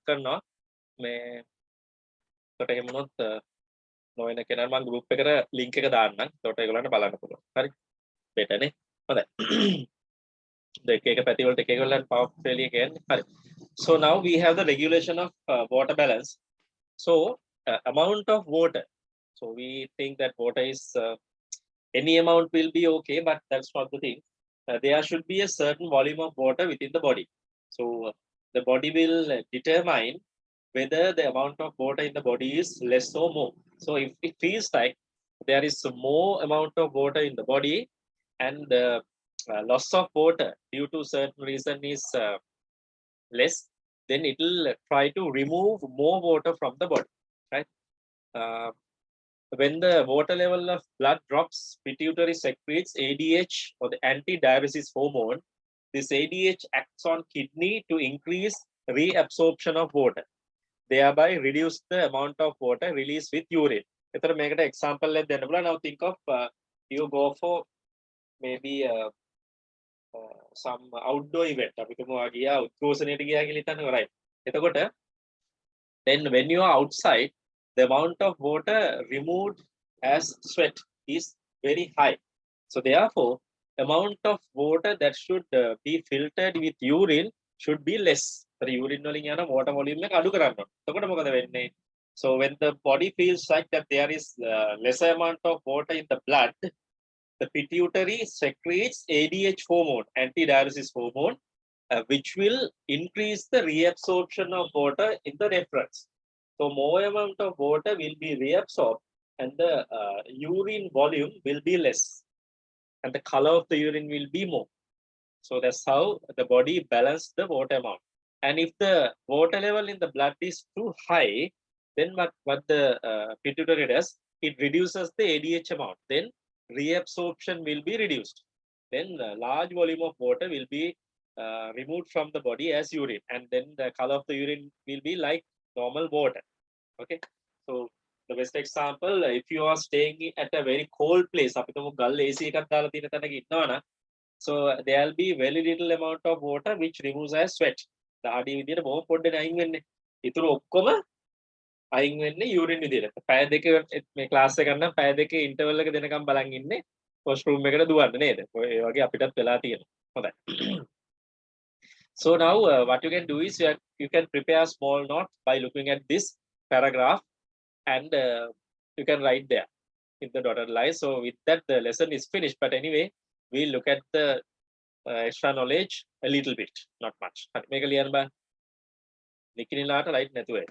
කරනවා මේ කොට එහෙම වුණොත් නොවන කෙනා මම group එකට link එක දාන්නම්. එතකොට ඒගොල්ලන්ට බලන්න පුළුවන්. හරි. better නේ. හොඳයි. දෙක එක පැති වලට එක එක වලට power failure කියන්නේ. හරි. So now we have the regulation of water balance. So amount of water. So we think that water is any amount will be okay, but that's not the thing. There should be a certain volume of water within the body. So the body will determine whether the amount of water in the body is less or more. So if it feels like there is more amount of water in the body and the loss of water due to certain reason is less, then it will try to remove more water from the body, right? When the water level of blood drops, pituitary secretes ADH or the antidiuresis hormone. This ADH acts on kidney to increase reabsorption of water, thereby reduce the amount of water released with urine. එතකොට මේකට example එකක් දෙන්න පුළුවන්. Now think of you go for maybe some outdoor event. අපි තුමා ගියා උද්ඝෝෂණයට ගියා කියලා හිතන්න, right? එතකොට then when you are outside, the amount of water removed as sweat is very high. So therefore, amount of water that should be filtered with urine should be less. So urine වලින් යන water volume එක අඩු කරන්න ඕන. එතකොට මොකද වෙන්නේ? So when the body feels like that there is lesser amount of water in the blood, the pituitary secretes ADH hormone, antidiuresis hormone, which will increase the reabsorption of water in the nephron. So more amount of water will be reabsorbed and the urine volume will be less and the color of the urine will be more. So that's how the body balances the water amount. And if the water level in the blood is too high, then what the pituitary does, it reduces the ADH amount. Then reabsorption will be reduced. Then a large volume of water will be removed from the body as urine, and then the color of the urine will be like normal water. Okay, so the best example, if you are staying at a very cold place, so there will be very little amount of water which removes as sweat. දාඩි විදියට බොහොම පොඩ්ඩේ අයින් වෙන්නේ. ඊටු ඔක්කොම අයින් වෙන්නේ urine විදියට. පැය දෙක මේ ක්ලාස් එක ගන්න පැය දෙකේ ඉන්ටර්වල් එක දෙනකම් බලන් ඉන්නේ වොෂ්රූම් එකට දුවන්න නේද? ඔය වගේ අපිටත් වෙලා තියෙනවා. හොඳයි. So now what you can do is you can prepare a small note by looking at this paragraph and you can write there in the dotted line. So with that the lesson is finished, but anyway we'll look at the extra knowledge a little bit, not much. මේක ලියන්න බෑ. නිකිනිලාට light නැතුව.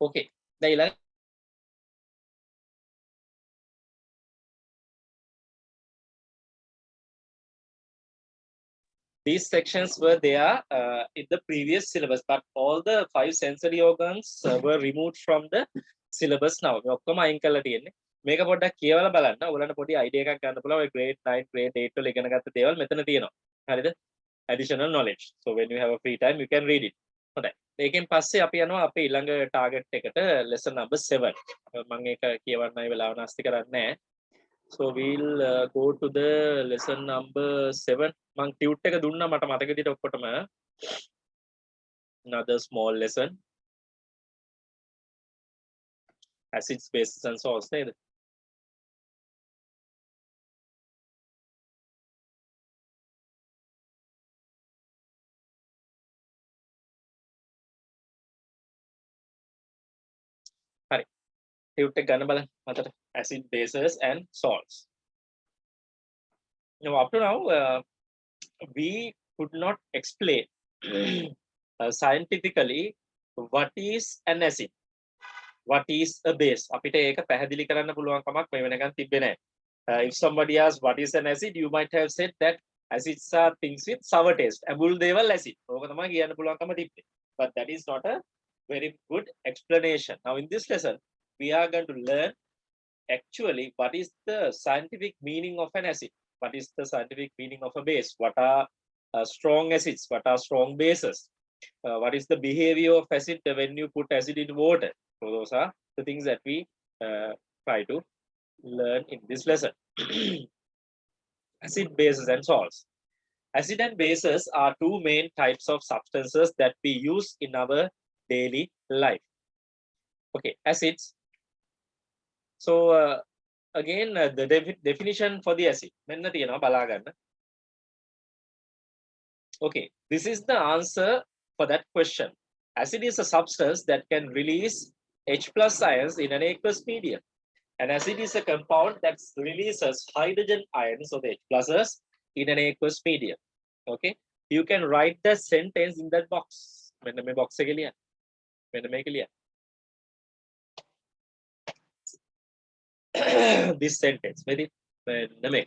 Okay. The these sections were there in the previous syllabus, but all the 5 sensory organs were removed from the syllabus now. මේ ඔක්කොම අයින් කරලා තියෙන්නේ. මේක පොඩ්ඩක් කියවලා බලන්න. ඔයගලන්ට පොඩි idea එකක් ගන්න පුළුවන්. ඔය grade 9, grade 8 වල ඉගෙන ගත්ත දේවල් මෙතන තියෙනවා. හරිද? Additional knowledge. So when you have a free time, you can read it. හොඳයි. ඒකෙන් පස්සේ අපි යනවා අපේ ඊළඟ target එකට lesson number 7. මම ඒක කියවන්නයි වෙලාව නාස්ති කරන්නේ නැහැ. So we'll go to the lesson number 7. මං ටියුට් එක දුන්නා මට මතක විදිහට ඔක්කොටම. Another small lesson. Acids, bases and salts නේද? හරි. ටියුට් එක ගන්න බලන්න මතට. Acid, bases and salts. Now up to now we could not explain scientifically what is an acid, what is a base. අපිට ඒක පැහැදිලි කරන්න පුළුවන් කමක් මේ වෙනකන් තිබ්බේ නැහැ. If somebody asks what is an acid, you might have said that acids are things with sour taste. Abul දේවල් acid. ඕක තමයි කියන්න පුළුවන්කම තිබ්බේ. But that is not a very good explanation. Now in this lesson we are going to learn actually what is the scientific meaning of an acid. What is the scientific meaning of a base? What are strong acids? What are strong bases? What is the behavior of acid when you put acid in water? So those are the things that we try to learn in this lesson. Acid, bases and salts. Acid and bases are two main types of substances that we use in our daily life. Okay, acids. So again the definition for the acid. මෙන්න තියෙනවා බලා ගන්න. Okay, this is the answer for that question. Acid is a substance that can release H plus ions in an aqueous medium. An acid is a compound that releases hydrogen ions of H pluses in an aqueous medium. Okay, you can write the sentence in that box. මෙන්න මේ box එක ලියන්න. මෙන්න මේක ලියන්න. This sentence මෙන්න මේ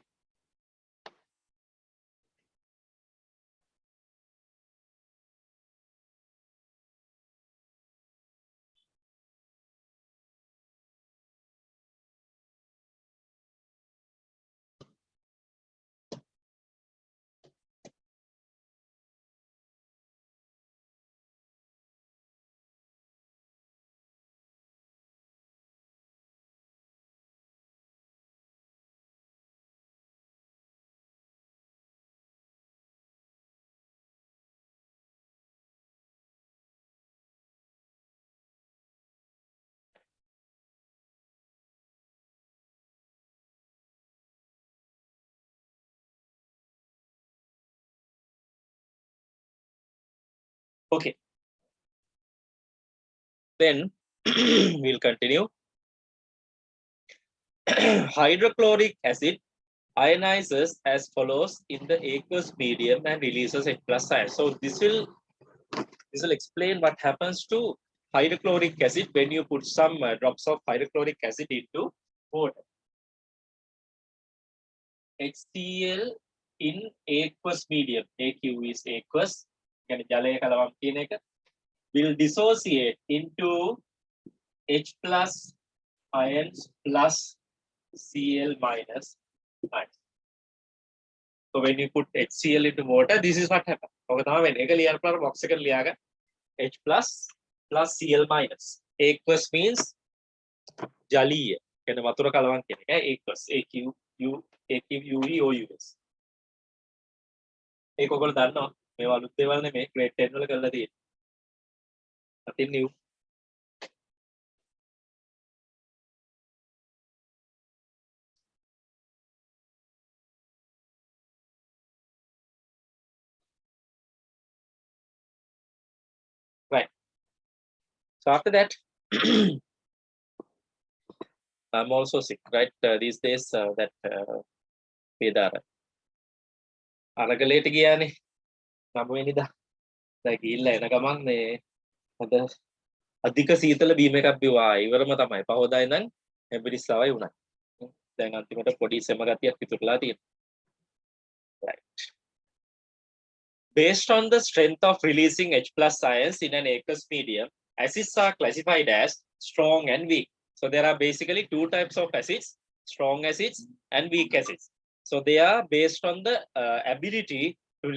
Okay, then we'll continue. Hydrochloric acid ionizes as follows in the aqueous medium and releases H plus ion. So this will explain what happens to hydrochloric acid when you put some drops of hydrochloric acid into water. HCl in aqueous medium, AQ is aqueous, will dissociate into H plus ions plus Cl minus ions. So when you put HCl into water, this is what happens. Box H plus plus Cl minus. Aqueous means jaliya. Aqueous. AQUE-OUS. ඒක ඔයගොල්ලෝ දන්නවා මේවා අලුත් දේවල් නෙමෙයි grade 10 වල කරලා තියෙන්නේ. nothing new. Right. So after that I'm also sick, right? These days that Vedara අරගලයට ගියානේ 9 වෙනිදා. දැන් ගිහිල්ලා එන ගමන් මේ අධික සීතල බීම එකක් බිව්වා ඉවරම තමයි. පහවදා ඉඳන් හැබිරිස්සාවයි වුණා. දැන් අන්තිමට පොඩි සෙම ගතියක් ඉතුරුලා තියෙනවා. Right. Based on the strength of releasing H plus ions in an aqueous medium, acids are classified as strong and weak. So there are basically two types of acids, strong acids and weak acids. So they are based on the ability to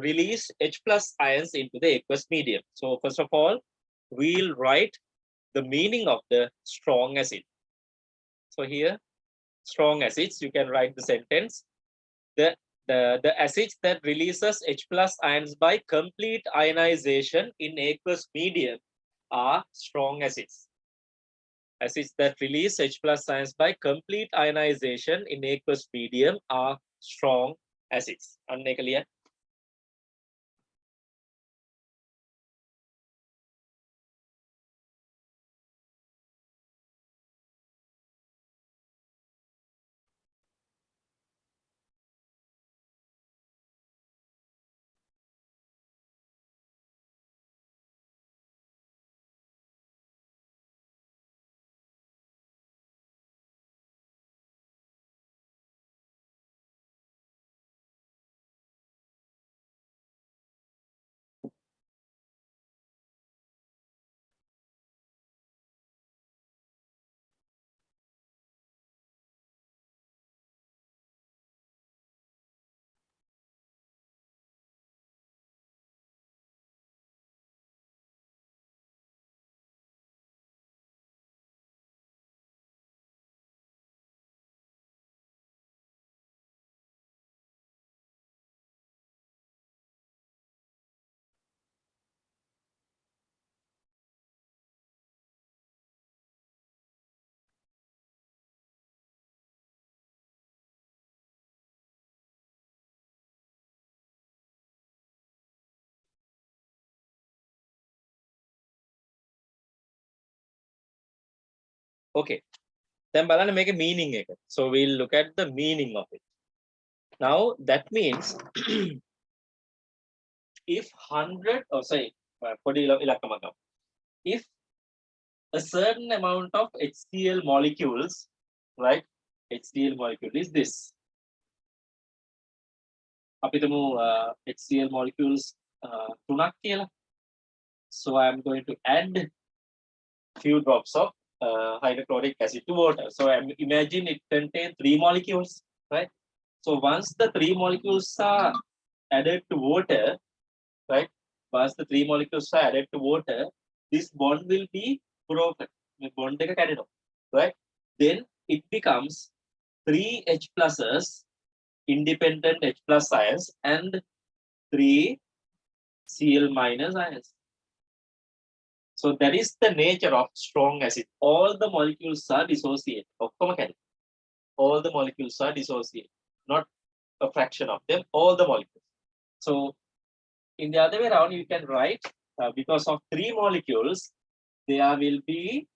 release H plus ions into the aqueous medium. So first of all, we'll write the meaning of the strong acid. So here, strong acids, you can write the sentence. The acids that releases H plus ions by complete ionization in aqueous medium are strong acids. Acids that release H plus ions by complete ionization in aqueous medium are strong acids. අන්න ඒක ලියන්න. Okay. Then බලන්න මේකේ meaning එක. So we'll look at the meaning of it. Now that means if 100 or say පොඩි ඉලක්කමක් ගමු. If a certain amount of HCl molecules, right? HCl molecule is this. අපි තුමු HCl molecules තුනක් කියලා. So I am going to add few drops of hydrochloric acid to water. So imagine it contains 3 molecules, right? So once the 3 molecules are added to water, right? Once the 3 molecules are added to water, this bond will be broken. The bond එක කැඩෙනවා, right? Then it becomes 3 H pluses, independent H plus ions, and 3 Cl minus ions. So that is the nature of strong acid. All the molecules are dissociated. All the molecules are dissociated. Not a fraction of them, all the molecules. So in the other way around, you can write because of 3 molecules, there will be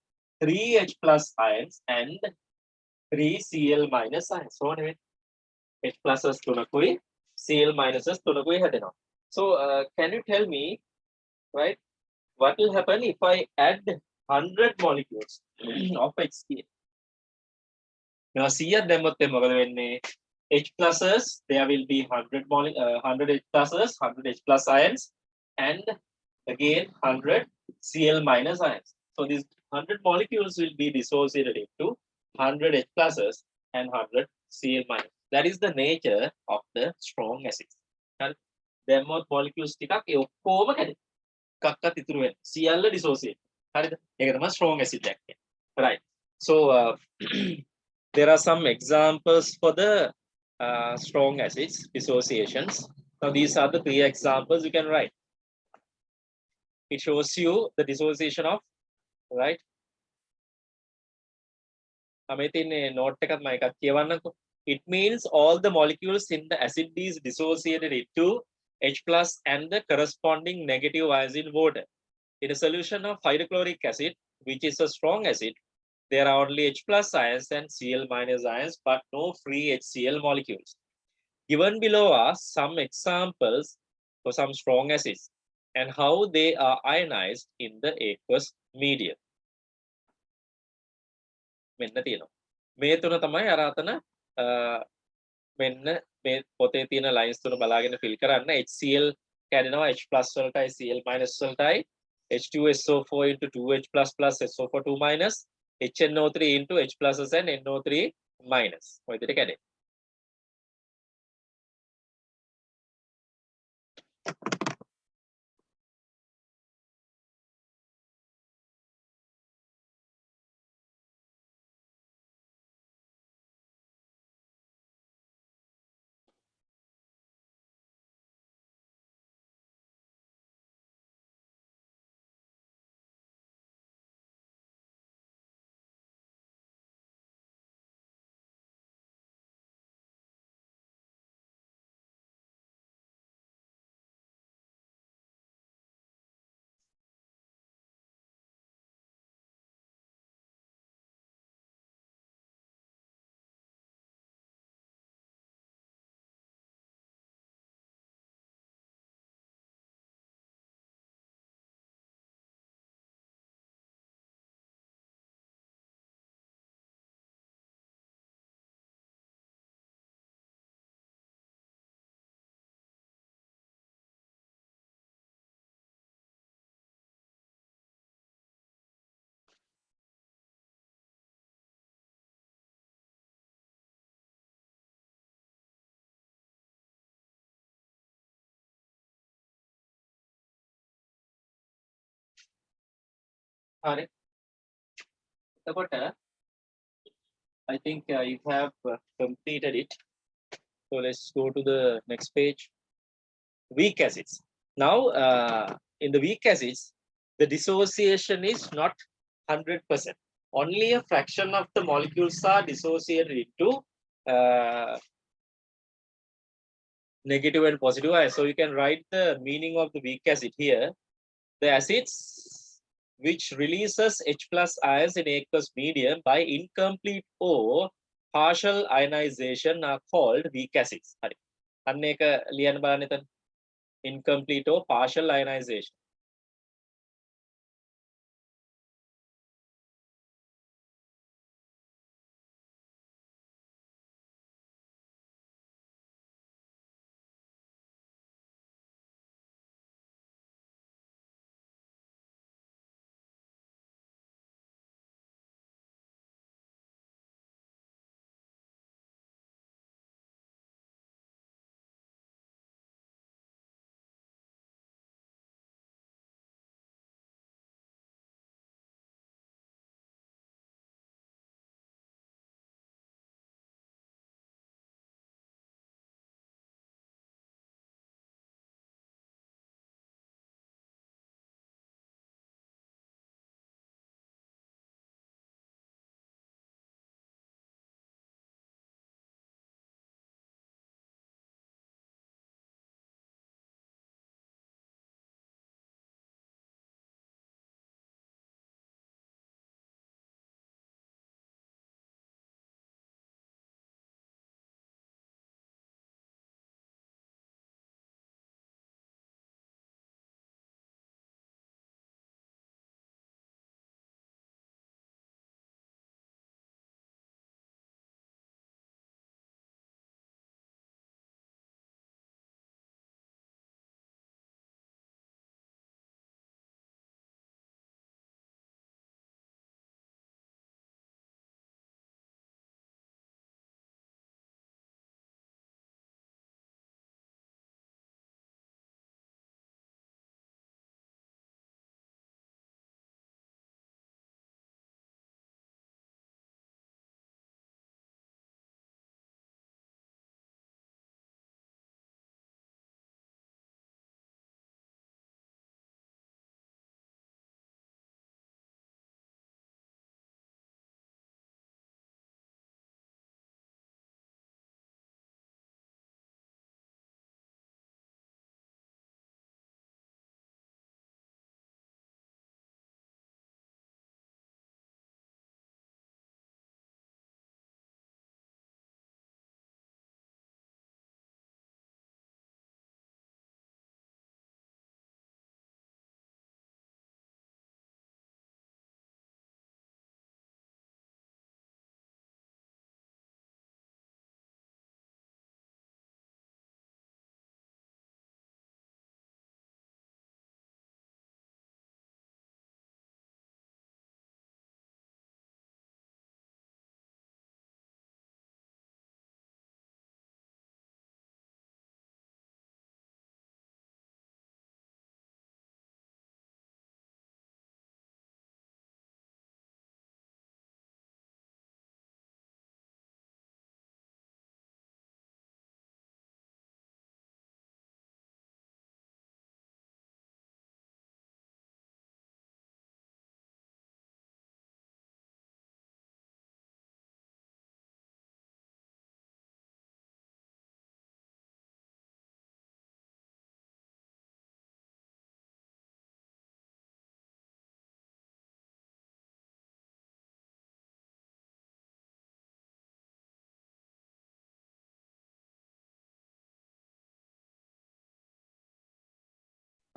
3 H plus ions and 3 Cl minus ions. So H pluses තුනකුයි Cl minuses තුනකුයි හැදෙනවා. So can you tell me, right? What will happen if I add 100 molecules of HCl? Now, here මොකද වෙන්නේ? H pluses, there will be 100 H pluses, 100 H plus ions, and again 100 Cl minus ions. So these 100 molecules will be dissociated into 100 H pluses and 100 Cl minus. That is the nature of the strong acids. Then molecules ටිකක් ඒ ඔක්කොම කැඩෙනවා. එකක්වත් ඉතුරු වෙන්නේ. සියල්ල dissociate. හරිද? ඒක තමයි strong acid එකක් කියන්නේ. Right. So there are some examples for the strong acids dissociations. Now these are the 3 examples you can write. It shows you the dissociation of, right? note එකක් මම එකක් කියවන්නකෝ. It means all the molecules in the acid is dissociated into H plus and the corresponding negative ions in water. In a solution of hydrochloric acid, which is a strong acid, there are only H plus ions and Cl minus ions, but no free HCl molecules. Given below are some examples for some strong acids. and how they are ionized in the aqueous medium. මෙන්න තියෙනවා. මේ තුන තමයි අර අතන මෙන්න මේ පොතේ තියෙන ලයින්ස් තුන බලාගෙන ෆිල් කරන්න. HCl කැඩෙනවා H+ වලටයි Cl- වලටයි H2SO4 into 2H++ SO4 2- HNO3 into H+ and NO3-. ඔය විදිහට කැඩේ. හරි. එතකොට I think you have completed it. So let's go to the next page. Weak acids. Now, in the weak acids, the dissociation is not 100%. Only a fraction of the molecules are dissociated into negative and positive ions. So you can write the meaning of the weak acid here. The acids which releases H+ ions in aqueous medium by incomplete or partial ionization are called weak acids. හරි. අන්න ඒක ලියන්න බලන්න එතන. Incomplete or partial ionization.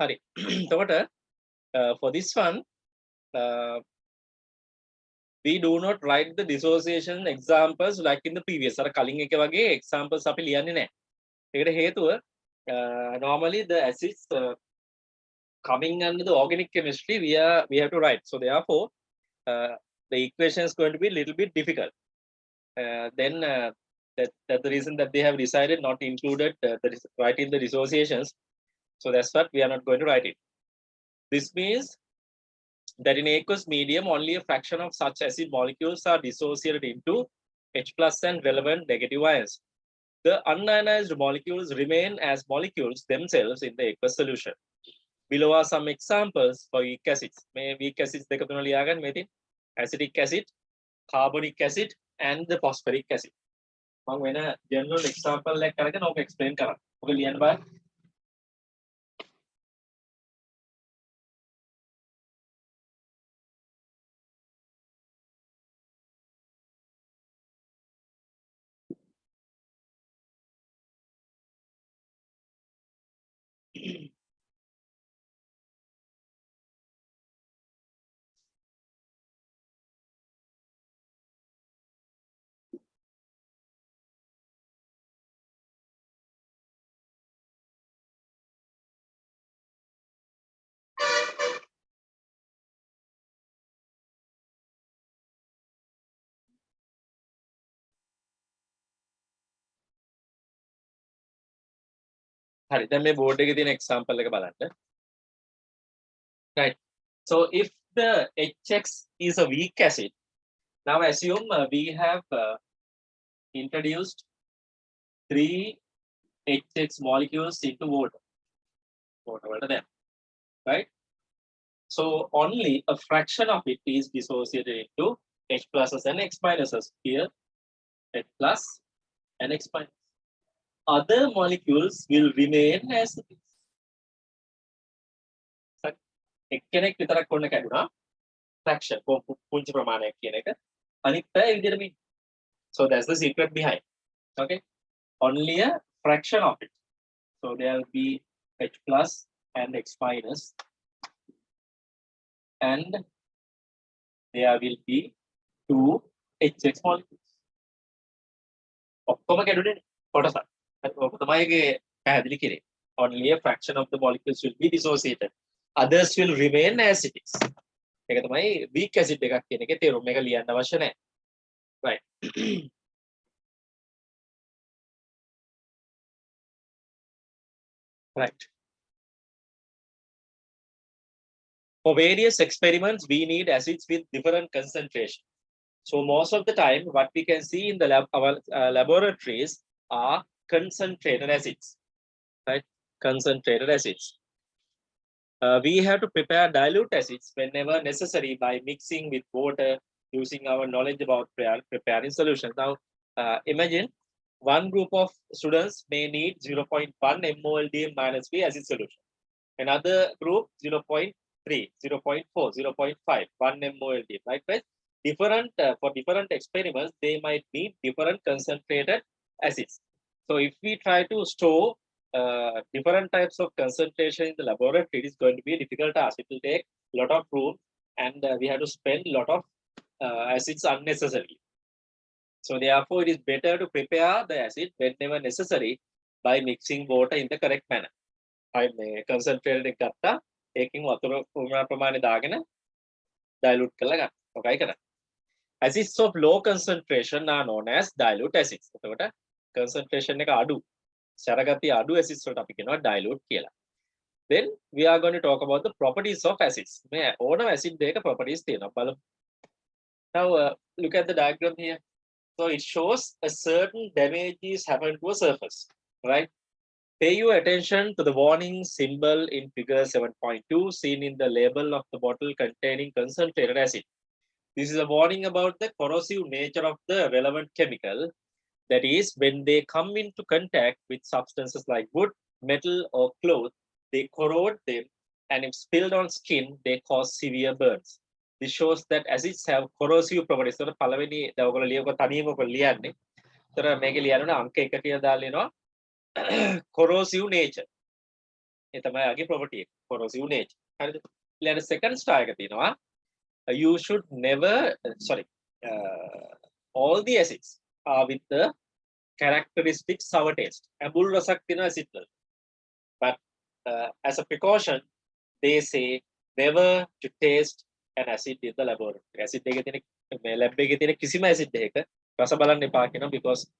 හරි. එතකොට for this one we do not write the dissociation examples like in the previous. අර කලින් එක වගේ examples අපි ලියන්නේ නැහැ. ඒකට හේතුව normally the acids coming under the organic chemistry we have to write. So therefore the equation is going to be a little bit difficult. Then that's the reason that they have decided not to include writing the dissociations. So that's what we are not going to write it. This means that in aqueous medium only a fraction of such acid molecules are dissociated into H plus and relevant negative ions. The unionized molecules remain as molecules themselves in the aqueous solution. Below are some examples for weak acids. May weak acids දෙක තුන ලියාගන්න මේ තියෙන acidic acid, carbonic acid and the phosphoric acid. මම වෙන general example එකක් අරගෙන ඔක explain කරන්න. ඔක ලියන්න බලන්න. හරි දැන් මේ board එකේ තියෙන example එක බලන්න. Right. So if the HX is a weak acid, now assume we have introduced 3 HX molecules into water. Water there, right? So only a fraction of it is dissociated into H pluses and X minuses. Here, H plus and X minus. Other molecules will remain as it is. එක්කෙනෙක් විතරක් කොන්න කැඩුනා fraction පුංචි ප්‍රමාණයක් කියන එක අනිත් පැය විදිහට මේ. So that's the secret behind. Okay, only a fraction of it. So there will be H plus and X minus and there will be 2 HX molecules. ඔක්කොම කැඩුනේ කොටසක්. ඔක තමයි ඒකේ පැහැදිලි කරේ. Only a fraction of the molecules will be dissociated. Others will remain as it is. ඒක තමයි weak acid එකක් කියන එකේ තේරුම. මේක ලියන්න අවශ්‍ය නැහැ. Right. Right. For various experiments, we need acids with different concentration. So most of the time, what we can see in the our laboratories are concentrated acids, right? Concentrated acids. We have to prepare dilute acids whenever necessary by mixing with water using our knowledge about preparing solutions. Now, imagine one group of students may need 0.1 MOLDM minus B acid solution. Another group 0.3, 0.4, 0.5, 1 MOLDM, right? Different for different experiments, they might need different concentrated acids. So if we try to store different types of concentration in the laboratory, it is going to be a difficult task. It will take a lot of room and we have to spend a lot of acids unnecessarily. So therefore, it is better to prepare the acid whenever necessary by mixing water in the correct manner. I'm concentrated එක ගත්තා ඒකෙන් වතුර ප්‍රමාණය දාගෙන dilute කරලා ගන්න. ඔකයි කරන්නේ. Acids of low concentration are known as dilute acids. එතකොට concentration එක අඩු සරගතිය අඩු acids වලට අපි කියනවා dilute කියලා. Then we are going to talk about the properties of acids. මේ ඕනම acid දෙයක properties තියෙනවා. බලමු. Now look at the diagram here. So it shows a certain damage is happened to a surface, right? Pay your attention to the warning symbol in figure 7.2 seen in the label of the bottle containing concentrated acid. This is a warning about the corrosive nature of the relevant chemical. That is, when they come into contact with substances like wood, metal, or cloth, they corrode them, and if spilled on skin, they cause severe burns. This shows that acids have corrosive properties. So, පළවෙනි දවගල ලියක තනියම ඔක ලියන්නේ. ඒතර මේකේ ලියනවා අංක 1 කියලා දාලා එනවා corrosive nature. ඒ තමයි ආගේ property එක. corrosive nature. හරිද? ඊළඟ second star එක තියෙනවා you should never all the acids are with the characteristic sour taste. ඇඹුල් රසක් තියෙන acid වල. But as a precaution they say never to taste an acid in the laboratory. acid එකේ තියෙන මේ lab එකේ තියෙන කිසිම acid එකක රස බලන්න එපා කියනවා because